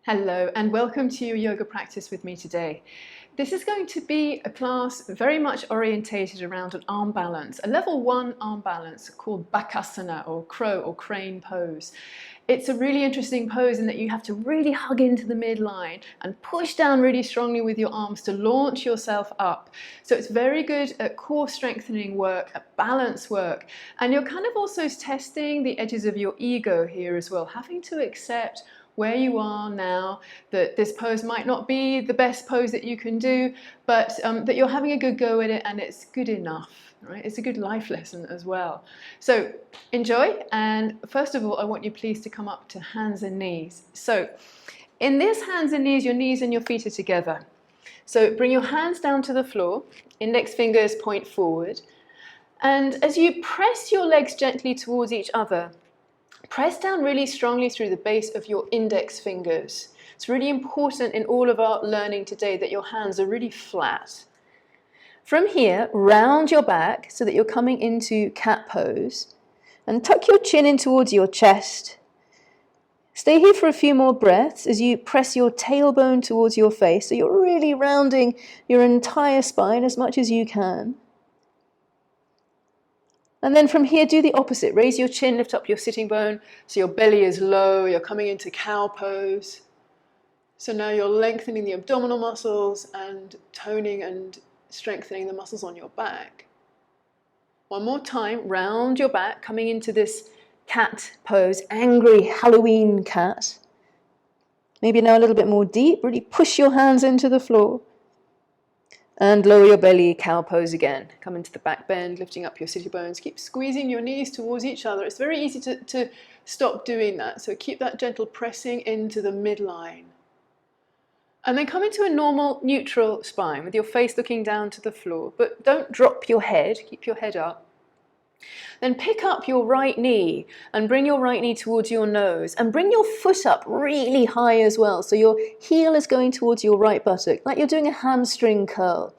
Hello and welcome to your yoga practice with me today. This is going to be a class very much orientated around an arm balance, a level 1 arm balance called BAKASANA or crow or crane pose. It's a really interesting pose in that you have to really hug into the midline and push down really strongly with your arms to launch yourself up. So it's very good at core strengthening work, at balance work, and you're kind of also testing the edges of your ego here as well, having to accept where you are now, that this pose might not be the best pose that you can do, but that you're having a good go at it and it's good enough, right? It's a good life lesson as well. So enjoy, and first of all, I want you please to come up to hands and knees. So in this hands and knees and your feet are together. So bring your hands down to the floor, index fingers point forward, and as you press your legs gently towards each other, press down really strongly through the base of your index fingers. It's really important in all of our learning today that your hands are really flat. From here, round your back so that you're coming into cat pose and tuck your chin in towards your chest. Stay here for a few more breaths as you press your tailbone towards your face so you're really rounding your entire spine as much as you can. And then from here, do the opposite. Raise your chin, lift up your sitting bone so your belly is low, you're coming into cow pose. So now you're lengthening the abdominal muscles and toning and strengthening the muscles on your back. One more time, round your back, coming into this cat pose, angry Halloween cat. Maybe now a little bit more deep, really push your hands into the floor. And lower your belly, cow pose again. Come into the back bend, lifting up your sitting bones. Keep squeezing your knees towards each other. It's very easy to stop doing that. So keep that gentle pressing into the midline. And then come into a normal neutral spine with your face looking down to the floor. But don't drop your head. Keep your head up. Then pick up your right knee and bring your right knee towards your nose and bring your foot up really high as well. So your heel is going towards your right buttock, like you're doing a hamstring curl.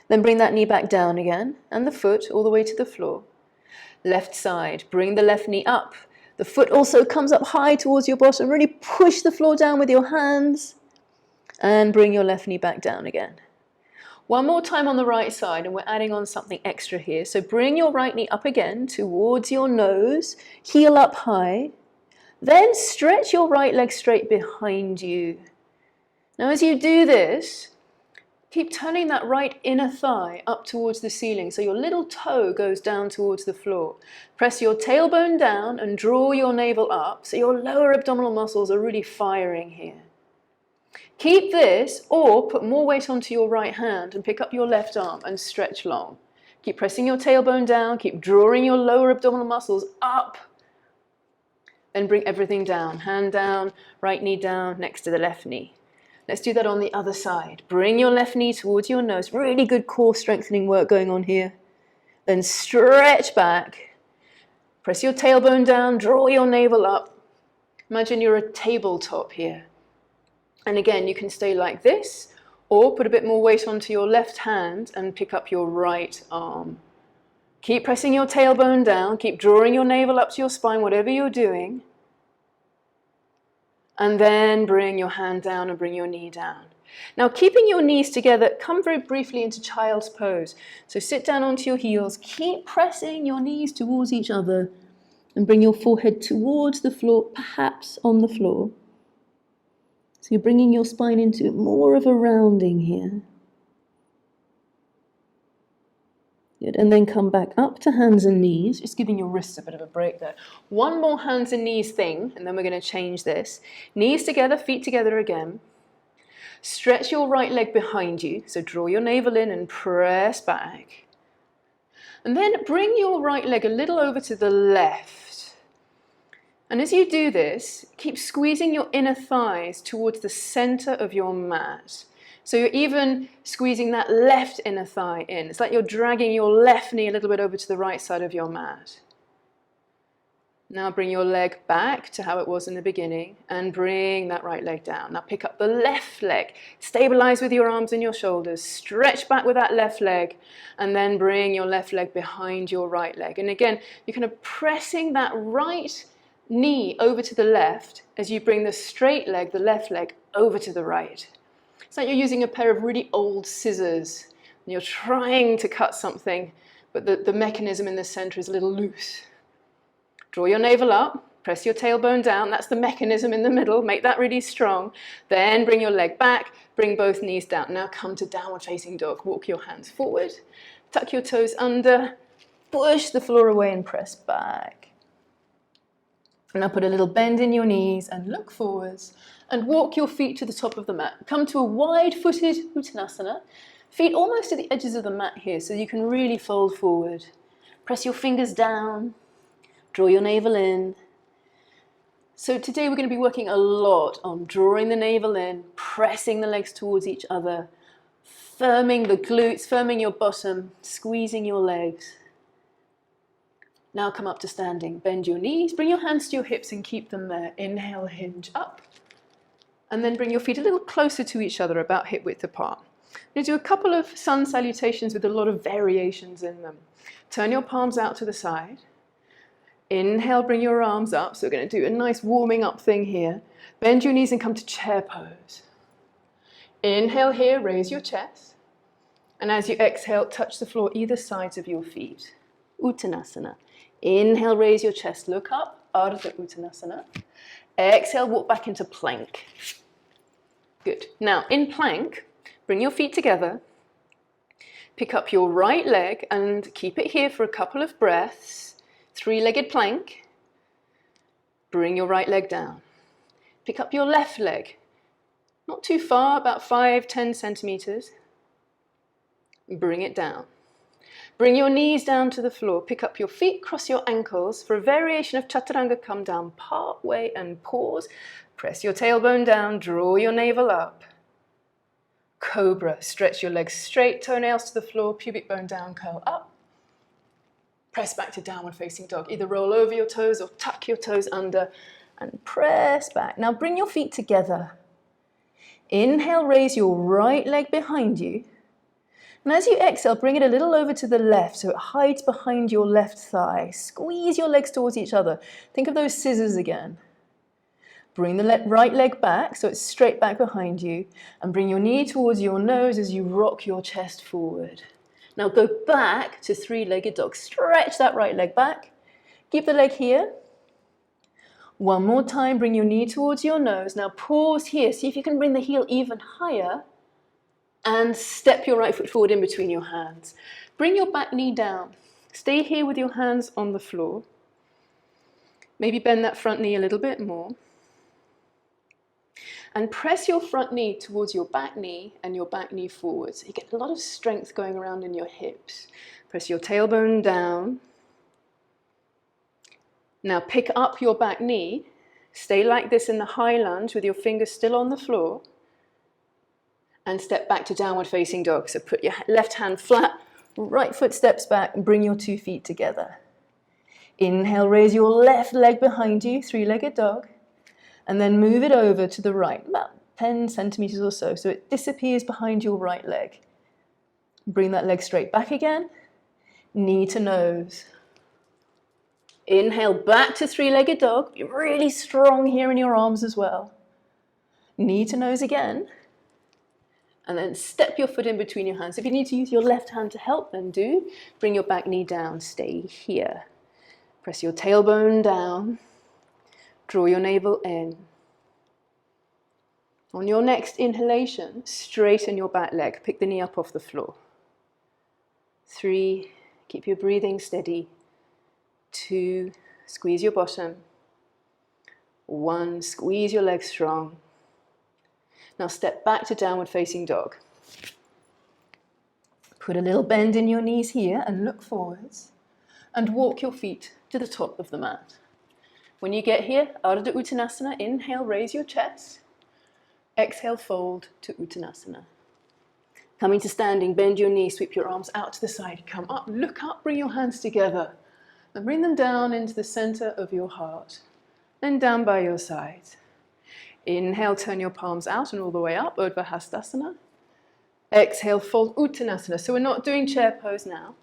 Then bring that knee back down again and the foot all the way to the floor. Left side, bring the left knee up. The foot also comes up high towards your bottom. Really push the floor down with your hands and bring your left knee back down again. One more time on the right side, and we're adding on something extra here. So bring your right knee up again towards your nose, heel up high. Then stretch your right leg straight behind you. Now as you do this, keep turning that right inner thigh up towards the ceiling so your little toe goes down towards the floor. Press your tailbone down and draw your navel up so your lower abdominal muscles are really firing here. Keep this, or put more weight onto your right hand and pick up your left arm and stretch long. Keep pressing your tailbone down, keep drawing your lower abdominal muscles up. Then bring everything down, hand down, right knee down, next to the left knee. Let's do that on the other side. Bring your left knee towards your nose, really good core strengthening work going on here. Then stretch back, press your tailbone down, draw your navel up. Imagine you're a tabletop here. And again, you can stay like this, or put a bit more weight onto your left hand and pick up your right arm. Keep pressing your tailbone down, keep drawing your navel up to your spine, whatever you're doing. And then bring your hand down and bring your knee down. Now, keeping your knees together, come very briefly into child's pose. So sit down onto your heels, keep pressing your knees towards each other, and bring your forehead towards the floor, perhaps on the floor. So you're bringing your spine into more of a rounding here. Good. And then come back up to hands and knees, just giving your wrists a bit of a break there. One more hands and knees thing, and then we're going to change this. Knees together, feet together again. Stretch your right leg behind you, so draw your navel in and press back. And then bring your right leg a little over to the left. And as you do this, keep squeezing your inner thighs towards the center of your mat. So you're even squeezing that left inner thigh in. It's like you're dragging your left knee a little bit over to the right side of your mat. Now bring your leg back to how it was in the beginning and bring that right leg down. Now pick up the left leg. Stabilize with your arms and your shoulders. Stretch back with that left leg and then bring your left leg behind your right leg. And again, you're kind of pressing that right knee over to the left as you bring the straight leg, the left leg, over to the right. It's like you're using a pair of really old scissors and you're trying to cut something, but the mechanism in the center is a little loose. Draw your navel up, press your tailbone down. That's the mechanism in the middle. Make that really strong. Then bring your leg back, bring both knees down. Now come to downward facing dog. Walk your hands forward, tuck your toes under, push the floor away and press back. Now put a little bend in your knees and look forwards and walk your feet to the top of the mat. Come to a wide-footed Uttanasana. Feet almost at the edges of the mat here so you can really fold forward. Press your fingers down, draw your navel in. So today we're going to be working a lot on drawing the navel in, pressing the legs towards each other, firming the glutes, firming your bottom, squeezing your legs. Now come up to standing. Bend your knees, bring your hands to your hips and keep them there. Inhale, hinge up. And then bring your feet a little closer to each other, about hip width apart. We're going to do a couple of sun salutations with a lot of variations in them. Turn your palms out to the side. Inhale, bring your arms up. So we're going to do a nice warming up thing here. Bend your knees and come to chair pose. Inhale here, raise your chest. And as you exhale, touch the floor either sides of your feet. Uttanasana. Inhale, raise your chest, look up, Ardha Uttanasana. Exhale, walk back into plank. Good. Now, in plank, bring your feet together. Pick up your right leg and keep it here for a couple of breaths. Three-legged plank. Bring your right leg down. Pick up your left leg. Not too far, about 5-10 centimeters. Bring it down. Bring your knees down to the floor. Pick up your feet, cross your ankles. For a variation of Chaturanga, come down part way and pause. Press your tailbone down, draw your navel up. Cobra, stretch your legs straight, toenails to the floor, pubic bone down, curl up. Press back to downward facing dog. Either roll over your toes or tuck your toes under and press back. Now bring your feet together. Inhale, raise your right leg behind you. And as you exhale, bring it a little over to the left so it hides behind your left thigh. Squeeze your legs towards each other. Think of those scissors again. Bring the right leg back so it's straight back behind you. And bring your knee towards your nose as you rock your chest forward. Now go back to three-legged dog. Stretch that right leg back. Keep the leg here. One more time, bring your knee towards your nose. Now pause here. See if you can bring the heel even higher. And step your right foot forward in between your hands. Bring your back knee down. Stay here with your hands on the floor. Maybe bend that front knee a little bit more. And press your front knee towards your back knee and your back knee forward. So you get a lot of strength going around in your hips. Press your tailbone down. Now pick up your back knee. Stay like this in the high lunge with your fingers still on the floor. And step back to downward facing dog. So put your left hand flat, right foot steps back and bring your 2 feet together. Inhale, raise your left leg behind you, three-legged dog. And then move it over to the right, about 10 centimeters or so. So it disappears behind your right leg. Bring that leg straight back again, knee to nose. Inhale, back to three-legged dog. Be really strong here in your arms as well. Knee to nose again. And then step your foot in between your hands. If you need to use your left hand to help, then do. Bring your back knee down, stay here. Press your tailbone down. Draw your navel in. On your next inhalation, straighten your back leg. Pick the knee up off the floor. 3, keep your breathing steady. 2, squeeze your bottom. 1, squeeze your legs strong. Now step back to downward facing dog. Put a little bend in your knees here and look forwards. And walk your feet to the top of the mat. When you get here, Ardha Uttanasana, inhale, raise your chest. Exhale, fold to Uttanasana. Coming to standing, bend your knees, sweep your arms out to the side. Come up, look up, bring your hands together. And bring them down into the center of your heart. Then down by your sides. Inhale, turn your palms out and all the way up, Urdhva Hastasana. Exhale, fold Uttanasana. So we're not doing chair pose now.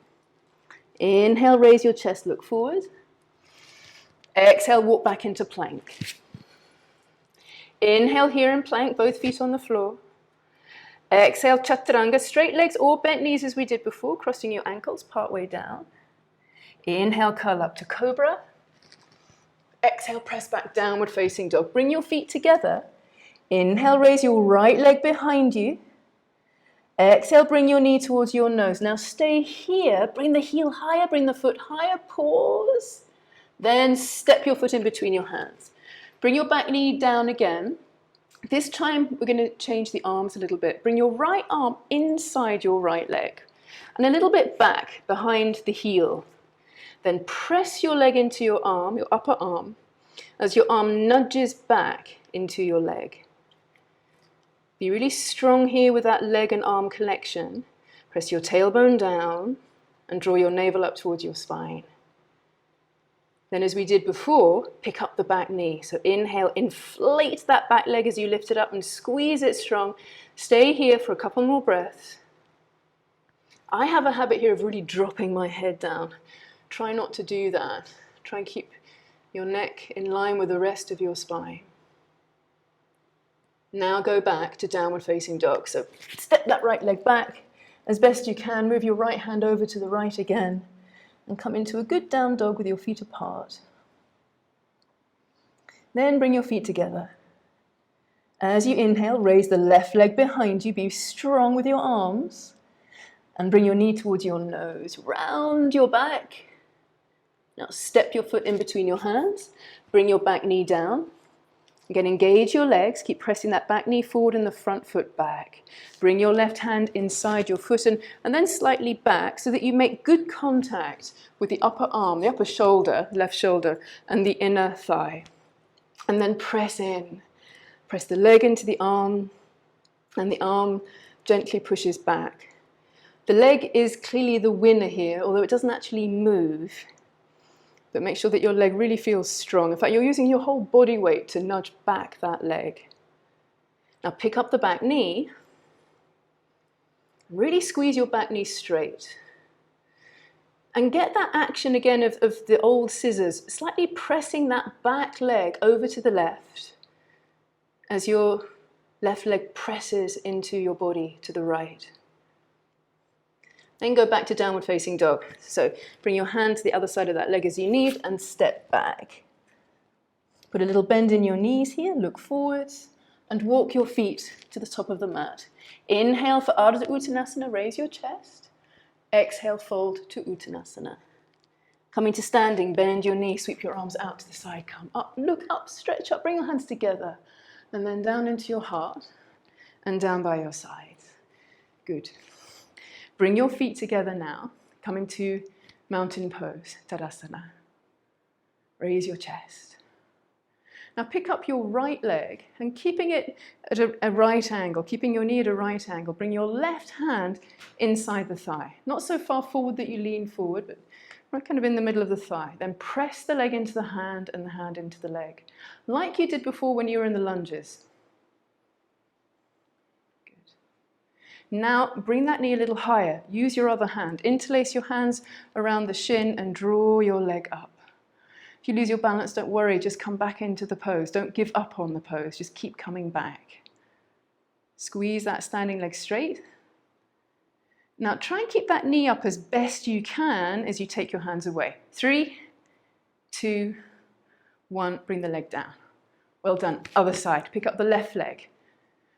Inhale, raise your chest, look forward. Exhale, walk back into plank. Inhale here in plank, both feet on the floor. Exhale, chaturanga, straight legs or bent knees as we did before, crossing your ankles part way down. Inhale, curl up to cobra. Exhale, press back, downward facing dog. Bring your feet together. Inhale, raise your right leg behind you. Exhale, bring your knee towards your nose. Now stay here, bring the heel higher, bring the foot higher, pause. Then step your foot in between your hands. Bring your back knee down again. This time we're going to change the arms a little bit. Bring your right arm inside your right leg and a little bit back behind the heel. Then press your leg into your arm, your upper arm, as your arm nudges back into your leg. Be really strong here with that leg and arm connection. Press your tailbone down and draw your navel up towards your spine. Then as we did before, pick up the back knee. So inhale, inflate that back leg as you lift it up and squeeze it strong. Stay here for a couple more breaths. I have a habit here of really dropping my head down. Try not to do that. Try and keep your neck in line with the rest of your spine. Now go back to downward facing dog. So step that right leg back as best you can. Move your right hand over to the right again. And come into a good down dog with your feet apart. Then bring your feet together. As you inhale, raise the left leg behind you. Be strong with your arms. And bring your knee towards your nose. Round your back. Now step your foot in between your hands. Bring your back knee down. Again, engage your legs. Keep pressing that back knee forward and the front foot back. Bring your left hand inside your foot and then slightly back so that you make good contact with the upper arm, the upper shoulder, left shoulder, and the inner thigh. And then press in. Press the leg into the arm, and the arm gently pushes back. The leg is clearly the winner here, although it doesn't actually move. But make sure that your leg really feels strong. In fact, you're using your whole body weight to nudge back that leg. Now pick up the back knee. Really squeeze your back knee straight. And get that action again of the old scissors, slightly pressing that back leg over to the left as your left leg presses into your body to the right. Then go back to downward facing dog. So bring your hand to the other side of that leg as you need and step back. Put a little bend in your knees here, look forwards and walk your feet to the top of the mat. Inhale for Ardha Uttanasana, raise your chest. Exhale, fold to Uttanasana. Coming to standing, bend your knee, sweep your arms out to the side, come up, look up, stretch up, bring your hands together and then down into your heart and down by your sides. Good. Bring your feet together now, coming to mountain pose, Tadasana. Raise your chest. Now pick up your right leg and keeping it at a right angle, keeping your knee at a right angle, bring your left hand inside the thigh. Not so far forward that you lean forward, but right kind of in the middle of the thigh. Then press the leg into the hand and the hand into the leg, like you did before when you were in the lunges. Now bring that knee a little higher. Use your other hand. Interlace your hands around the shin and draw your leg up. If you lose your balance, don't worry. Just come back into the pose. Don't give up on the pose. Just keep coming back. Squeeze that standing leg straight. Now try and keep that knee up as best you can as you take your hands away. 3, 2, 1. Bring the leg down. Well done. Other side. Pick up the left leg.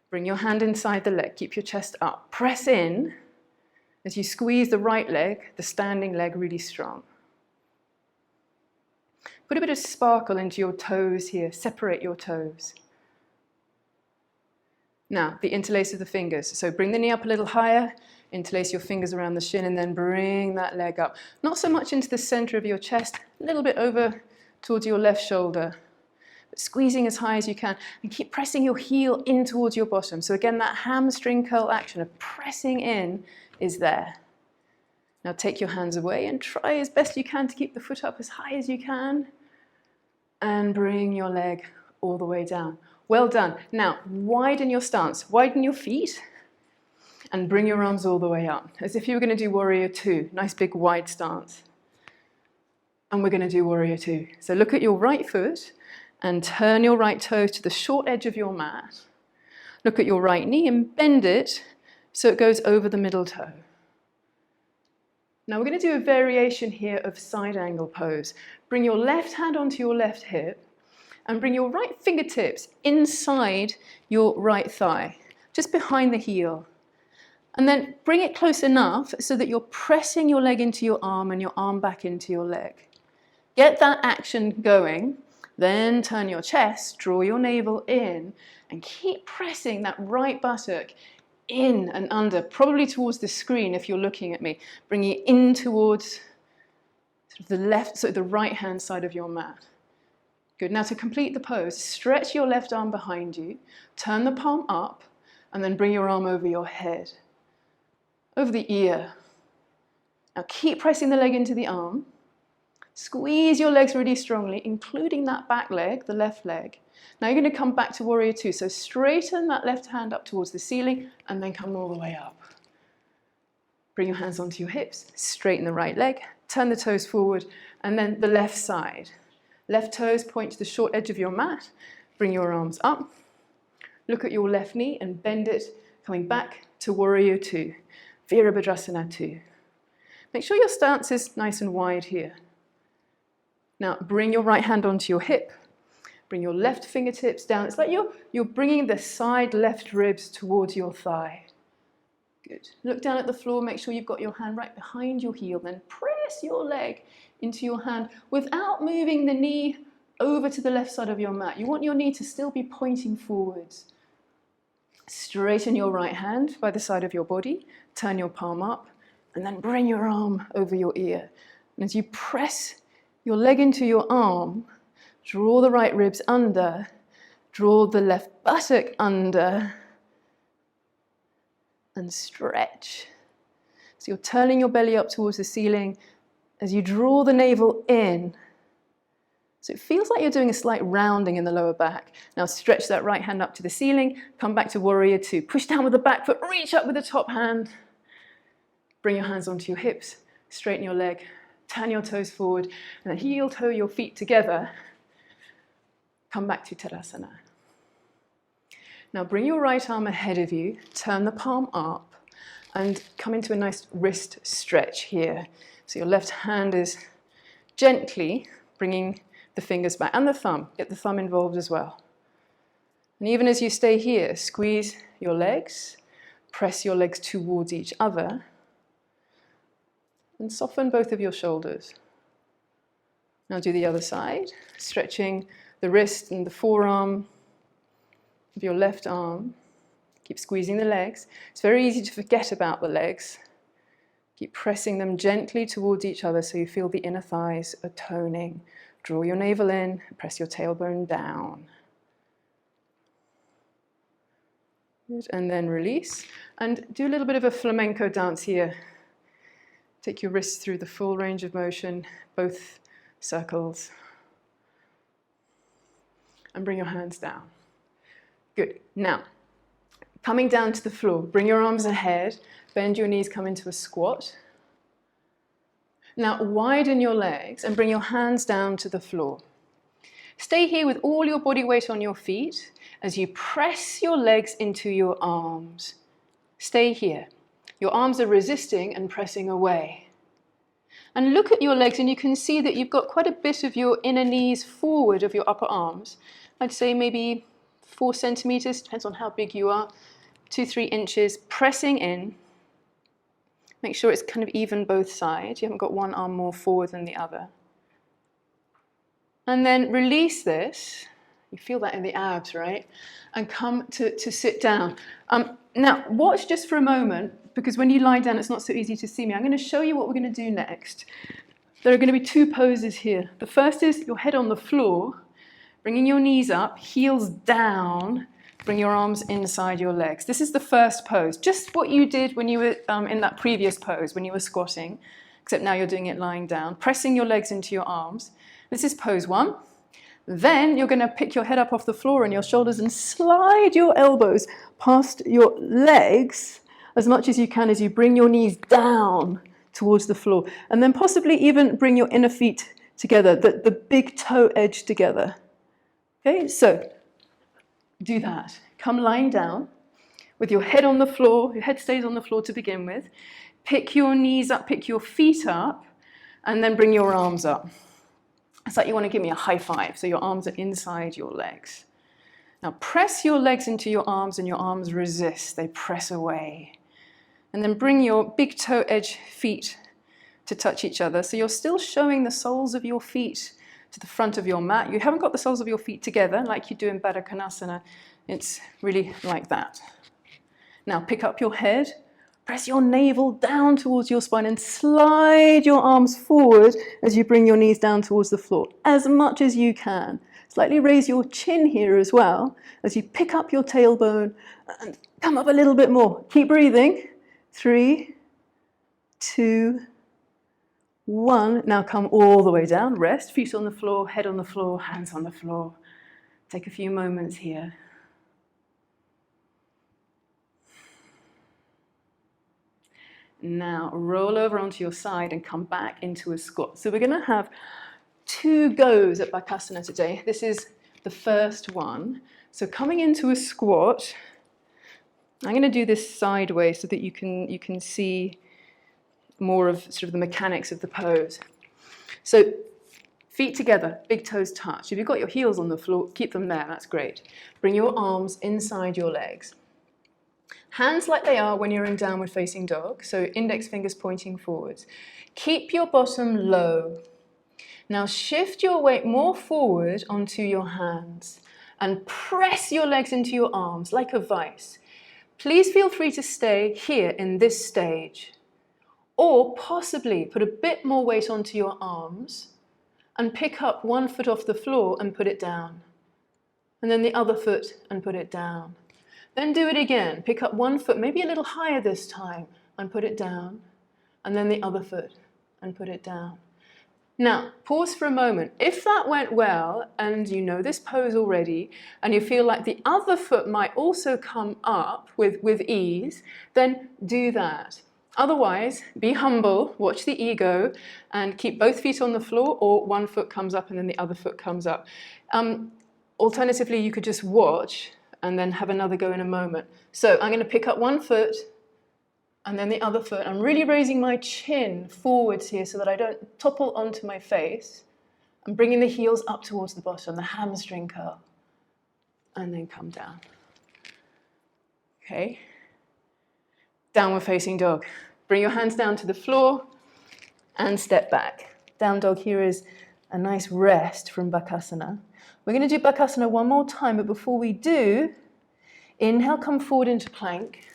Bring your hand inside the leg, keep your chest up. Press in as you squeeze the right leg, the standing leg, really strong. Put a bit of sparkle into your toes here, separate your toes. Now, the interlace of the fingers. So bring the knee up a little higher, interlace your fingers around the shin and then bring that leg up. Not so much into the center of your chest, a little bit over towards your left shoulder. But squeezing as high as you can and keep pressing your heel in towards your bottom. So again, that hamstring curl action of pressing in is there. Now take your hands away and try as best you can to keep the foot up as high as you can and bring your leg all the way down. Well done. Now widen your stance, widen your feet and bring your arms all the way up as if you were going to do warrior 2. Nice big wide stance. And we're going to do warrior two. So look at your right foot and turn your right toe to the short edge of your mat. Look at your right knee and bend it so it goes over the middle toe. Now we're going to do a variation here of side angle pose. Bring your left hand onto your left hip and bring your right fingertips inside your right thigh, just behind the heel. And then bring it close enough so that you're pressing your leg into your arm and your arm back into your leg. Get that action going, then turn your chest, draw your navel in, and keep pressing that right buttock in and under, probably towards the screen if you're looking at me, bringing it in towards sort of the left, so the right-hand side of your mat. Good. Now to complete the pose, stretch your left arm behind you, turn the palm up, and then bring your arm over your head, over the ear. Now keep pressing the leg into the arm. Squeeze your legs really strongly, including that back leg, the left leg. Now you're going to come back to warrior two. So straighten that left hand up towards the ceiling and then come all the way up. Bring your hands onto your hips, straighten the right leg, turn the toes forward, and then the left side. Left toes point to the short edge of your mat. Bring your arms up. Look at your left knee and bend it, coming back to warrior two. Virasana 2. Make sure your stance is nice and wide here. Now bring your right hand onto your hip. Bring your left fingertips down. It's like you're bringing the side left ribs towards your thigh. Good. Look down at the floor. Make sure you've got your hand right behind your heel. Then press your leg into your hand without moving the knee over to the left side of your mat. You want your knee to still be pointing forwards. Straighten your right hand by the side of your body. Turn your palm up. And then bring your arm over your ear. And as you press your leg into your arm, draw the right ribs under, draw the left buttock under, and stretch. So you're turning your belly up towards the ceiling as you draw the navel in. So it feels like you're doing a slight rounding in the lower back. Now stretch that right hand up to the ceiling, come back to warrior two. Push down with the back foot, reach up with the top hand. Bring your hands onto your hips, straighten your leg, turn your toes forward, and then heel toe your feet together. Come back to Tadasana. Now bring your right arm ahead of you, turn the palm up, and come into a nice wrist stretch here. So your left hand is gently bringing the fingers back, and the thumb. Get the thumb involved as well. And even as you stay here, squeeze your legs, press your legs towards each other, and soften both of your shoulders. Now do the other side, stretching the wrist and the forearm of your left arm. Keep squeezing the legs. It's very easy to forget about the legs. Keep pressing them gently towards each other so you feel the inner thighs are toning. Draw your navel in, press your tailbone down. Good. And then release. And do a little bit of a flamenco dance here. Take your wrists through the full range of motion, both circles. And bring your hands down. Good. Now, coming down to the floor, bring your arms ahead, bend your knees, come into a squat. Now, widen your legs and bring your hands down to the floor. Stay here with all your body weight on your feet as you press your legs into your arms. Stay here. Your arms are resisting and pressing away. And look at your legs and you can see that you've got quite a bit of your inner knees forward of your upper arms. I'd say maybe 4 centimeters, depends on how big you are, 2-3 inches, pressing in. Make sure it's kind of even both sides. You haven't got one arm more forward than the other. And then release this. You feel that in the abs, right? And come to sit down. Now, watch just for a moment, because when you lie down, it's not so easy to see me. I'm going to show you what we're going to do next. There are going to be 2 poses here. The first is your head on the floor, bringing your knees up, heels down, bring your arms inside your legs. This is the first pose, just what you did when you were in that previous pose, when you were squatting, except now you're doing it lying down, pressing your legs into your arms. This is pose 1. Then you're going to pick your head up off the floor and your shoulders and slide your elbows past your legs as much as you can as you bring your knees down towards the floor. And then possibly even bring your inner feet together, the big toe edge together. Okay, so do that. Come lying down with your head on the floor. Your head stays on the floor to begin with. Pick your knees up, pick your feet up, and then bring your arms up. It's like you want to give me a high five, so your arms are inside your legs. Now press your legs into your arms and your arms resist, they press away. And then bring your big toe edge feet to touch each other. So you're still showing the soles of your feet to the front of your mat. You haven't got the soles of your feet together like you do in BAKASANA. It's really like that. Now pick up your head, press your navel down towards your spine and slide your arms forward as you bring your knees down towards the floor, as much as you can. Slightly raise your chin here as well as you pick up your tailbone and come up a little bit more. Keep breathing. 3, 2, 1. Now come all the way down. Rest, feet on the floor, head on the floor, hands on the floor. Take a few moments here. Now roll over onto your side and come back into a squat. So we're going to have 2 goes at Bakasana today. This is the first one. So coming into a squat, I'm going to do this sideways so that you can see more of sort of the mechanics of the pose. So feet together, big toes touch. If you've got your heels on the floor, keep them there, that's great. Bring your arms inside your legs. Hands like they are when you're in downward facing dog, so index fingers pointing forwards. Keep your bottom low. Now shift your weight more forward onto your hands and press your legs into your arms like a vice. Please feel free to stay here in this stage, or possibly put a bit more weight onto your arms and pick up one foot off the floor and put it down, and then the other foot and put it down. Then do it again. Pick up one foot, maybe a little higher this time, and put it down, and then the other foot and put it down. Now, pause for a moment. If that went well, and you know this pose already, and you feel like the other foot might also come up with ease, then do that. Otherwise, be humble, watch the ego, and keep both feet on the floor, or one foot comes up and then the other foot comes up. Alternatively, you could just watch and then have another go in a moment. So I'm going to pick up one foot and then the other foot. I'm really raising my chin forwards here so that I don't topple onto my face. I'm bringing the heels up towards the bottom, the hamstring curl, and then come down. Okay. Downward facing dog. Bring your hands down to the floor and step back. Down dog here is a nice rest from Bakasana. We're going to do Bakasana one more time, but before we do, inhale, come forward into plank.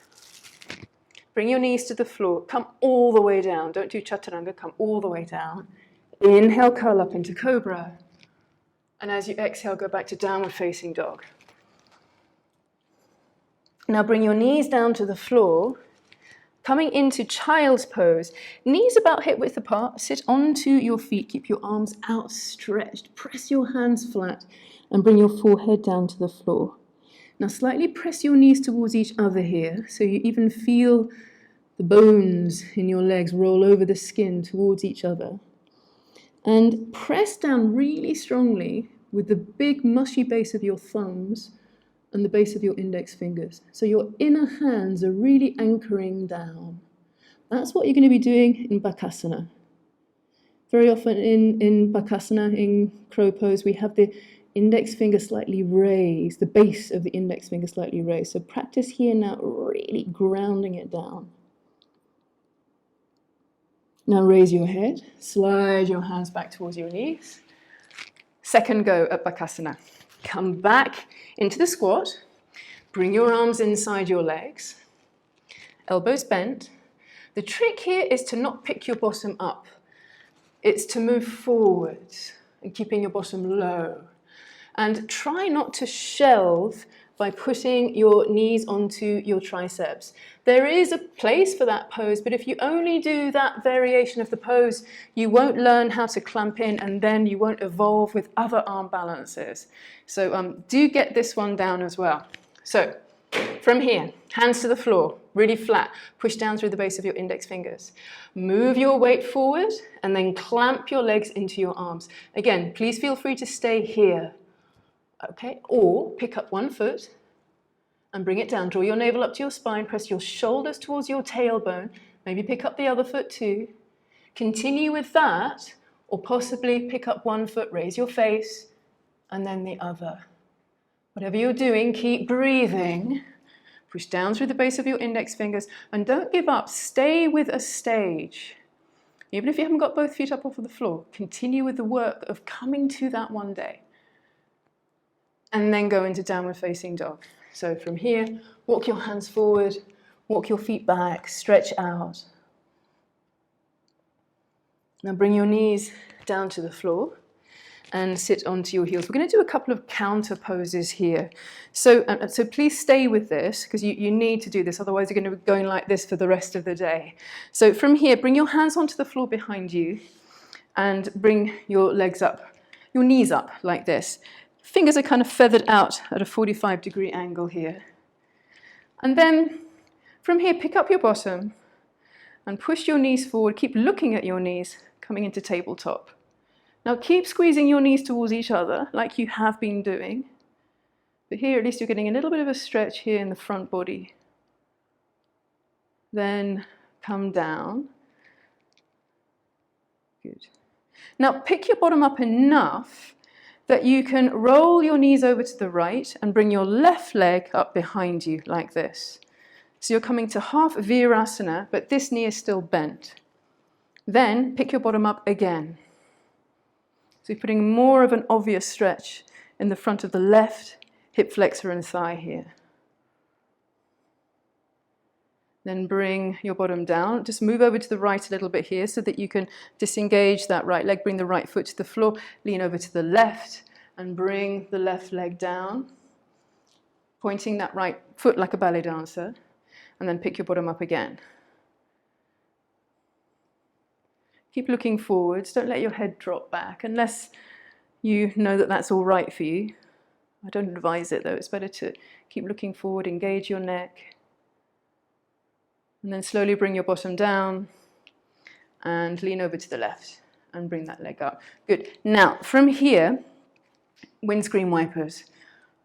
Bring your knees to the floor. Come all the way down. Don't do chaturanga. Come all the way down. Inhale, curl up into Cobra. And as you exhale, go back to downward facing dog. Now bring your knees down to the floor. Coming into child's pose, knees about hip width apart, sit onto your feet, keep your arms outstretched, press your hands flat and bring your forehead down to the floor. Now slightly press your knees towards each other here, so you even feel the bones in your legs roll over the skin towards each other. And press down really strongly with the big mushy base of your thumbs and the base of your index fingers. So your inner hands are really anchoring down. That's what you're going to be doing in Bakasana. Very often in Bakasana, in crow pose, we have the index finger slightly raised, the base of the index finger slightly raised. So practice here now, really grounding it down. Now raise your head, slide your hands back towards your knees. Second go at Bakasana. Come back into the squat, bring your arms inside your legs, elbows bent. The trick here is to not pick your bottom up. It's to move forwards and keeping your bottom low. And try not to shelve by putting your knees onto your triceps. There is a place for that pose, but if you only do that variation of the pose, you won't learn how to clamp in and then you won't evolve with other arm balances. So do get this one down as well. So from here, hands to the floor, really flat. Push down through the base of your index fingers. Move your weight forward and then clamp your legs into your arms. Again, please feel free to stay here, okay? Or pick up one foot and bring it down. Draw your navel up to your spine, press your shoulders towards your tailbone. Maybe pick up the other foot too. Continue with that, or possibly pick up one foot, raise your face, and then the other. Whatever you're doing, keep breathing. Push down through the base of your index fingers, and don't give up. Stay with a stage. Even if you haven't got both feet up off of the floor, continue with the work of coming to that one day. And then go into downward facing dog. So from here, walk your hands forward, walk your feet back, stretch out. Now bring your knees down to the floor and sit onto your heels. We're going to do a couple of counter poses here. So please stay with this, because you need to do this, otherwise you're going to be going like this for the rest of the day. So from here, bring your hands onto the floor behind you and bring your legs up, your knees up like this. Fingers are kind of feathered out at a 45-degree angle here. And then from here, pick up your bottom and push your knees forward. Keep looking at your knees, coming into tabletop. Now keep squeezing your knees towards each other like you have been doing. But here at least you're getting a little bit of a stretch here in the front body. Then come down. Good. Now pick your bottom up enough that you can roll your knees over to the right and bring your left leg up behind you like this. So you're coming to half Virasana, but this knee is still bent. Then pick your bottom up again. So you're putting more of an obvious stretch in the front of the left hip flexor and thigh here. Then bring your bottom down. Just move over to the right a little bit here so that you can disengage that right leg. Bring the right foot to the floor. Lean over to the left and bring the left leg down. Pointing that right foot like a ballet dancer. And then pick your bottom up again. Keep looking forwards. Don't let your head drop back unless you know that that's all right for you. I don't advise it though. It's better to keep looking forward, engage your neck. And then slowly bring your bottom down and lean over to the left and bring that leg up. Good. Now from here, windscreen wipers.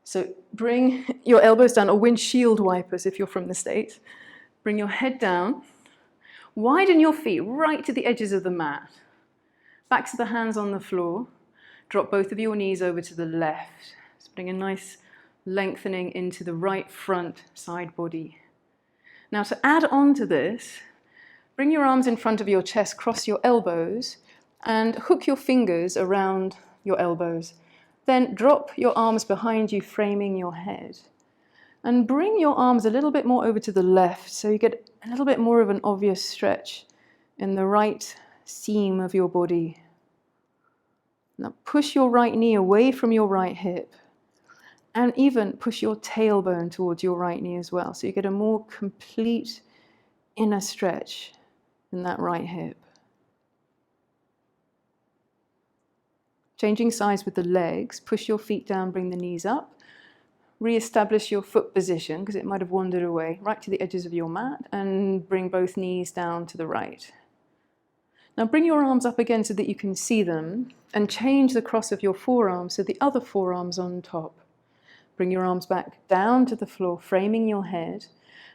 So bring your elbows down, or windshield wipers if you're from the States. Bring your head down. Widen your feet right to the edges of the mat. Backs of the hands on the floor. Drop both of your knees over to the left. Just bring a nice lengthening into the right front side body. Now to add on to this, bring your arms in front of your chest, cross your elbows, and hook your fingers around your elbows. Then drop your arms behind you, framing your head. And bring your arms a little bit more over to the left, so you get a little bit more of an obvious stretch in the right seam of your body. Now push your right knee away from your right hip, and even push your tailbone towards your right knee as well, so you get a more complete inner stretch in that right hip. Changing sides with the legs, push your feet down, bring the knees up. Re-establish your foot position, because it might have wandered away, right to the edges of your mat, and bring both knees down to the right. Now bring your arms up again so that you can see them, and change the cross of your forearms so the other forearm's on top. Bring your arms back down to the floor, framing your head,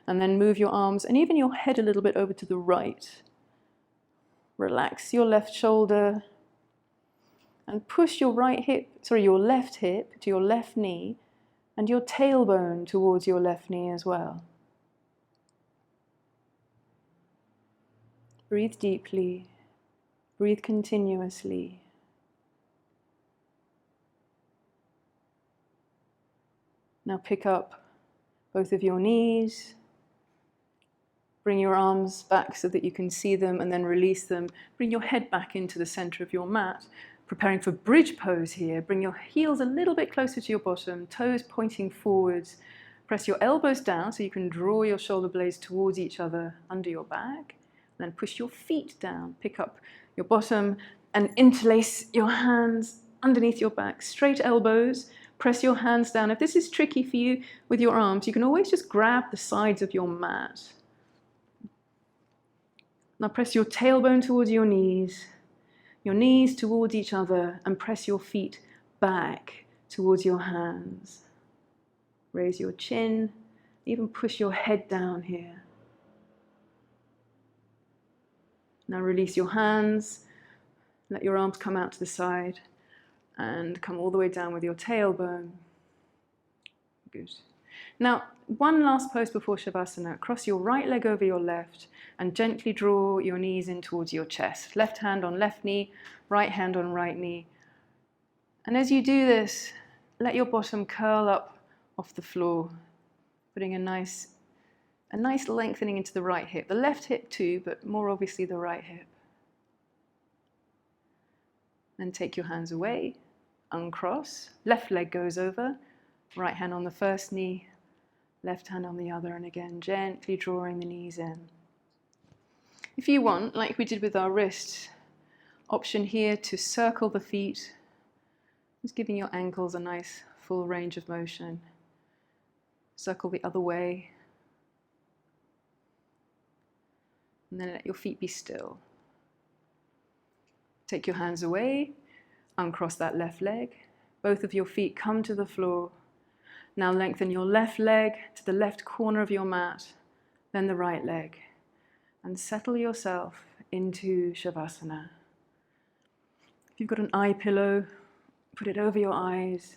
and then move your arms and even your head a little bit over to the right. Relax your left shoulder, and push your your left hip to your left knee, and your tailbone towards your left knee as well. Breathe deeply, breathe continuously. Now pick up both of your knees, bring your arms back so that you can see them, and then release them. Bring your head back into the center of your mat. Preparing for bridge pose here. Bring your heels a little bit closer to your bottom, toes pointing forwards. Press your elbows down so you can draw your shoulder blades towards each other under your back. And then push your feet down. Pick up your bottom and interlace your hands underneath your back. Straight elbows. Press your hands down. If this is tricky for you with your arms, you can always just grab the sides of your mat. Now press your tailbone towards your knees towards each other, and press your feet back towards your hands. Raise your chin, even push your head down here. Now release your hands, let your arms come out to the side, and come all the way down with your tailbone. Good. Now, one last pose before Shavasana. Cross your right leg over your left and gently draw your knees in towards your chest. Left hand on left knee, right hand on right knee. And as you do this, let your bottom curl up off the floor, putting a nice lengthening into the right hip. The left hip too, but more obviously the right hip. Then take your hands away, uncross. Left leg goes over, right hand on the first knee, left hand on the other, and again, gently drawing the knees in. If you want, like we did with our wrists, option here to circle the feet, just giving your ankles a nice full range of motion. Circle the other way, and then let your feet be still. Take your hands away, uncross that left leg. Both of your feet come to the floor. Now lengthen your left leg to the left corner of your mat, then the right leg, and settle yourself into Shavasana. If you've got an eye pillow, put it over your eyes,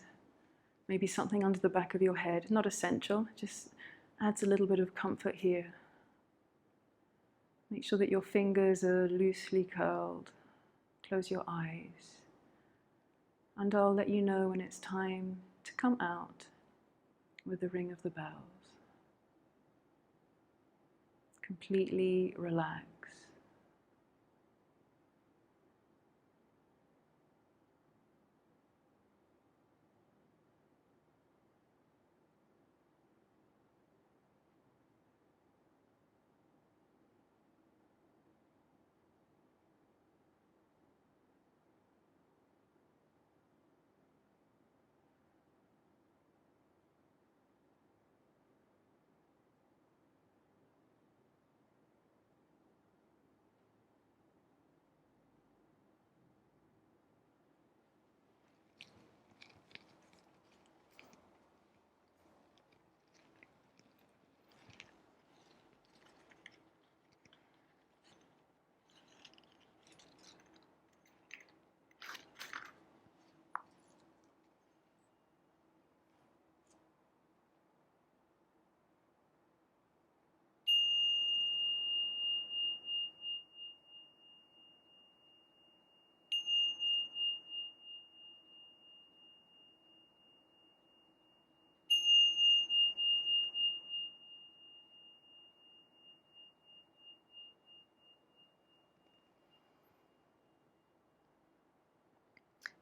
maybe something under the back of your head. Not essential, just adds a little bit of comfort here. Make sure that your fingers are loosely curled. Close your eyes, and I'll let you know when it's time to come out with the ring of the bells. Completely relax.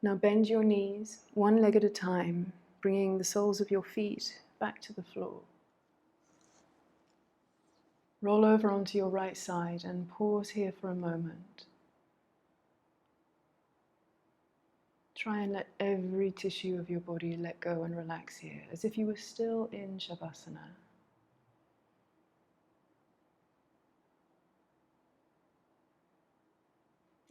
Now bend your knees, one leg at a time, bringing the soles of your feet back to the floor. Roll over onto your right side and pause here for a moment. Try and let every tissue of your body let go and relax here, as if you were still in Shavasana.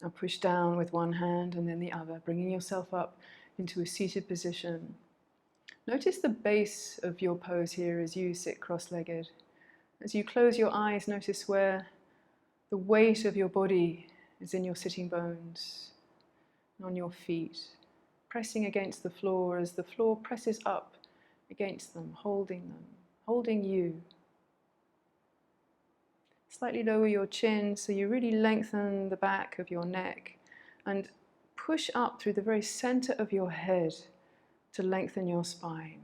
Now push down with one hand and then the other, bringing yourself up into a seated position. Notice the base of your pose here as you sit cross-legged. As you close your eyes, notice where the weight of your body is in your sitting bones, and on your feet, pressing against the floor as the floor presses up against them, holding you. Slightly lower your chin so you really lengthen the back of your neck and push up through the very center of your head to lengthen your spine.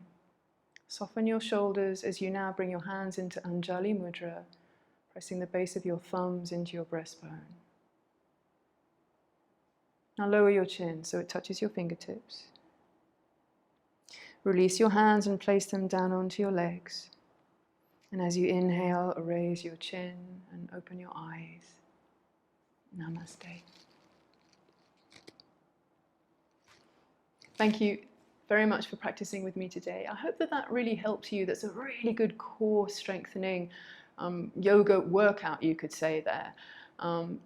Soften your shoulders as you now bring your hands into Anjali Mudra, pressing the base of your thumbs into your breastbone. Now lower your chin so it touches your fingertips. Release your hands and place them down onto your legs. And as you inhale, raise your chin and open your eyes. Namaste. Thank you very much for practicing with me today. I hope that that really helped you. That's a really good core strengthening yoga workout, you could say there.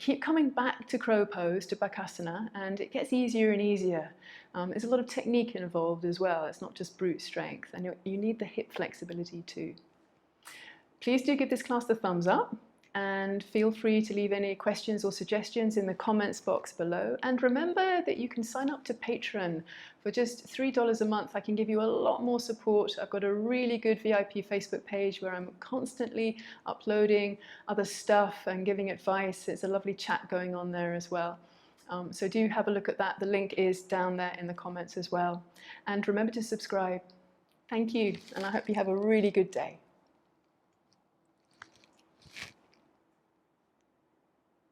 Keep coming back to crow pose, to Bakasana, and it gets easier and easier. There's a lot of technique involved as well. It's not just brute strength, and you need the hip flexibility too. Please do give this class the thumbs up, and feel free to leave any questions or suggestions in the comments box below. And remember that you can sign up to Patreon. For just $3 a month, I can give you a lot more support. I've got a really good VIP Facebook page where I'm constantly uploading other stuff and giving advice. It's a lovely chat going on there as well. So do have a look at that. The link is down there in the comments as well. And remember to subscribe. Thank you, and I hope you have a really good day.